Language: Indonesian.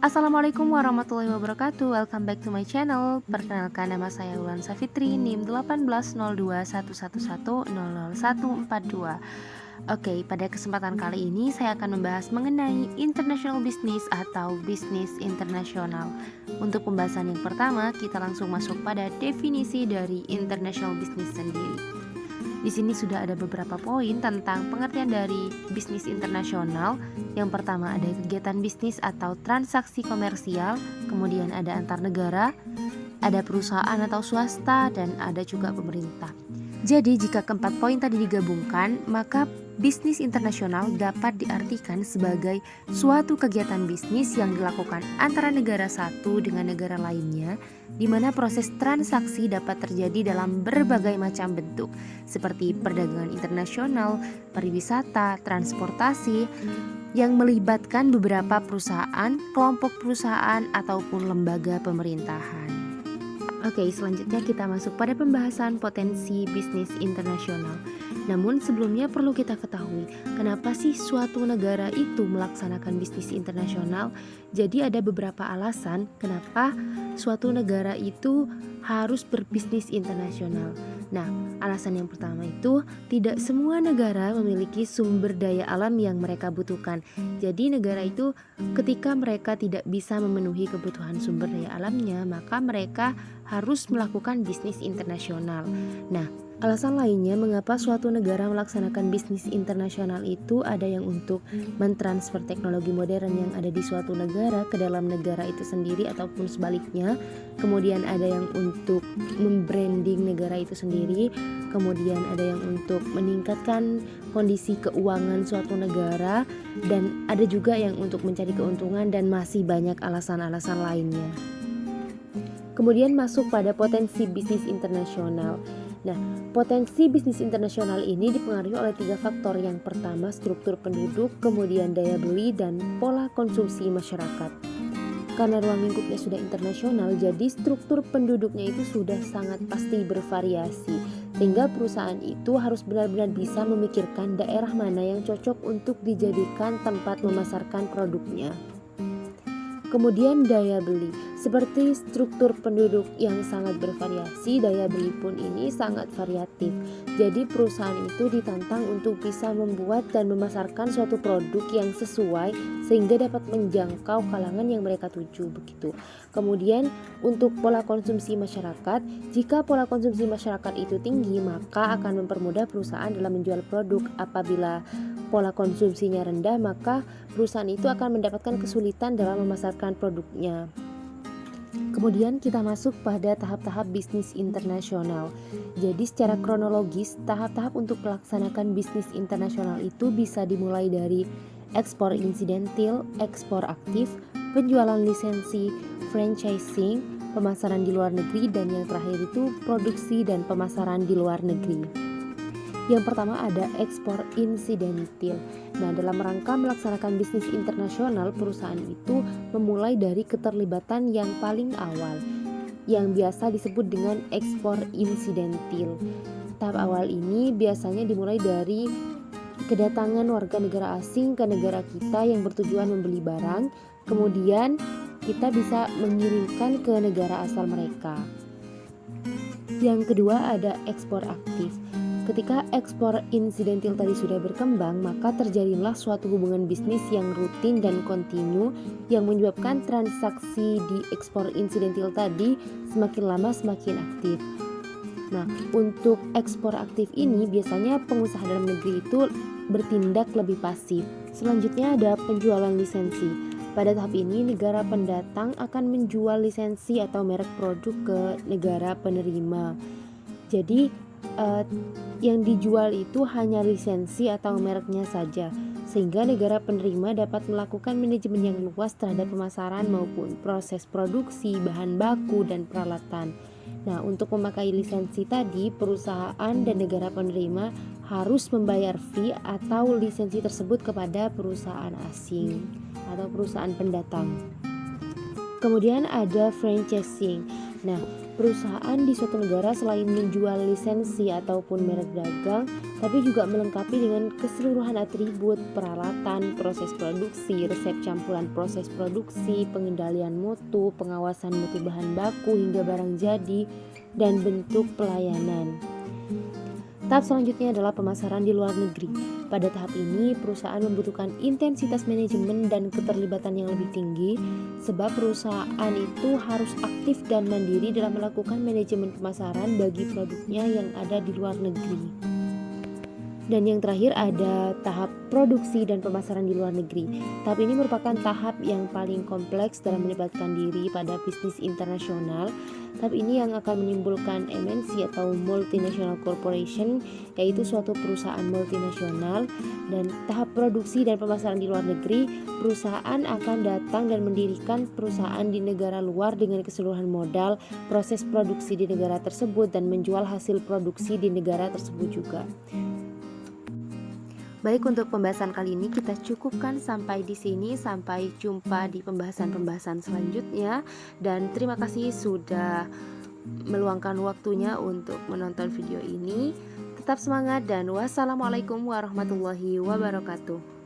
Assalamualaikum warahmatullahi wabarakatuh. Welcome back to my channel. Perkenalkan, nama saya Wulan Safitri, NIM 180211100142. Oke, pada kesempatan kali ini saya akan membahas mengenai international business atau bisnis internasional. Untuk pembahasan yang pertama, kita langsung masuk pada definisi dari international business sendiri. Di sini sudah ada beberapa poin tentang pengertian dari bisnis internasional. Yang pertama ada kegiatan bisnis atau transaksi komersial, kemudian ada antar negara, ada perusahaan atau swasta, dan ada juga pemerintah. Jadi jika keempat poin tadi digabungkan, maka bisnis internasional dapat diartikan sebagai suatu kegiatan bisnis yang dilakukan antara negara satu dengan negara lainnya, di mana proses transaksi dapat terjadi dalam berbagai macam bentuk, seperti perdagangan internasional, pariwisata, transportasi, yang melibatkan beberapa perusahaan, kelompok perusahaan, ataupun lembaga pemerintahan. Oke, selanjutnya kita masuk pada pembahasan potensi bisnis internasional. Namun sebelumnya perlu kita ketahui, kenapa sih suatu negara itu melaksanakan bisnis internasional? Jadi ada beberapa alasan kenapa suatu negara itu harus berbisnis internasional. Nah, alasan yang pertama itu tidak semua negara memiliki sumber daya alam yang mereka butuhkan. Jadi negara itu ketika mereka tidak bisa memenuhi kebutuhan sumber daya alamnya, maka mereka harus melakukan bisnis internasional. Nah, alasan lainnya mengapa suatu negara melaksanakan bisnis internasional itu ada yang untuk mentransfer teknologi modern yang ada di suatu negara ke dalam negara itu sendiri ataupun sebaliknya. Kemudian ada yang untuk membranding negara itu sendiri. Kemudian ada yang untuk meningkatkan kondisi keuangan suatu negara, dan ada juga yang untuk mencari keuntungan, dan masih banyak alasan-alasan lainnya. Kemudian masuk pada potensi bisnis internasional. Nah, potensi bisnis internasional ini dipengaruhi oleh 3 faktor. Yang pertama, struktur penduduk, kemudian daya beli, dan pola konsumsi masyarakat. Karena ruang lingkupnya sudah internasional, jadi struktur penduduknya itu sudah sangat pasti bervariasi, sehingga perusahaan itu harus benar-benar bisa memikirkan daerah mana yang cocok untuk dijadikan tempat memasarkan produknya. Kemudian daya beli, seperti struktur penduduk yang sangat bervariasi, daya beli pun ini sangat variatif. Jadi perusahaan itu ditantang untuk bisa membuat dan memasarkan suatu produk yang sesuai sehingga dapat menjangkau kalangan yang mereka tuju begitu. Kemudian untuk pola konsumsi masyarakat, jika pola konsumsi masyarakat itu tinggi, maka akan mempermudah perusahaan dalam menjual produk. Apabila pola konsumsinya rendah, maka perusahaan itu akan mendapatkan kesulitan dalam memasarkan produknya. Kemudian kita masuk pada tahap-tahap bisnis internasional. Jadi secara kronologis, tahap-tahap untuk melaksanakan bisnis internasional itu bisa dimulai dari ekspor insidentil, ekspor aktif, penjualan lisensi, franchising, pemasaran di luar negeri, dan yang terakhir itu produksi dan pemasaran di luar negeri. Yang pertama ada ekspor insidentil. Nah, dalam rangka melaksanakan bisnis internasional, perusahaan itu memulai dari keterlibatan yang paling awal, yang biasa disebut dengan ekspor insidentil. Tahap awal ini biasanya dimulai dari kedatangan warga negara asing ke negara kita yang bertujuan membeli barang, kemudian kita bisa mengirimkan ke negara asal mereka. Yang kedua ada ekspor aktif. Ketika ekspor insidentil tadi sudah berkembang, maka terjadilah suatu hubungan bisnis yang rutin dan kontinu yang menyebabkan transaksi di ekspor insidentil tadi semakin lama semakin aktif. Nah, untuk ekspor aktif ini biasanya pengusaha dalam negeri itu bertindak lebih pasif. Selanjutnya ada penjualan lisensi. Pada tahap ini, negara pendatang akan menjual lisensi atau merek produk ke negara penerima. Jadi yang dijual itu hanya lisensi atau mereknya saja, sehingga negara penerima dapat melakukan manajemen yang luas terhadap pemasaran maupun proses produksi, bahan baku, dan peralatan. Nah, untuk memakai lisensi tadi, perusahaan dan negara penerima harus membayar fee atau lisensi tersebut kepada perusahaan asing atau perusahaan pendatang. Kemudian ada franchising. Nah, Perusahaan di suatu negara selain menjual lisensi ataupun merek dagang, tapi juga melengkapi dengan keseluruhan atribut, peralatan, proses produksi, resep campuran proses produksi, pengendalian mutu, pengawasan mutu bahan baku hingga barang jadi, dan bentuk pelayanan. Tahap selanjutnya adalah pemasaran di luar negeri. Pada tahap ini, perusahaan membutuhkan intensitas manajemen dan keterlibatan yang lebih tinggi, sebab perusahaan itu harus aktif dan mandiri dalam melakukan manajemen pemasaran bagi produknya yang ada di luar negeri. Dan yang terakhir ada tahap produksi dan pemasaran di luar negeri. Tahap ini merupakan tahap yang paling kompleks dalam melibatkan diri pada bisnis internasional. Tahap ini yang akan menimbulkan MNC atau Multinational Corporation, yaitu suatu perusahaan multinasional. Dan tahap produksi dan pemasaran di luar negeri, perusahaan akan datang dan mendirikan perusahaan di negara luar dengan keseluruhan modal, proses produksi di negara tersebut, dan menjual hasil produksi di negara tersebut juga. Baik, untuk pembahasan kali ini kita cukupkan sampai di sini. Sampai jumpa di pembahasan-pembahasan selanjutnya. Dan terima kasih sudah meluangkan waktunya untuk menonton video ini. Tetap semangat dan wassalamualaikum warahmatullahi wabarakatuh.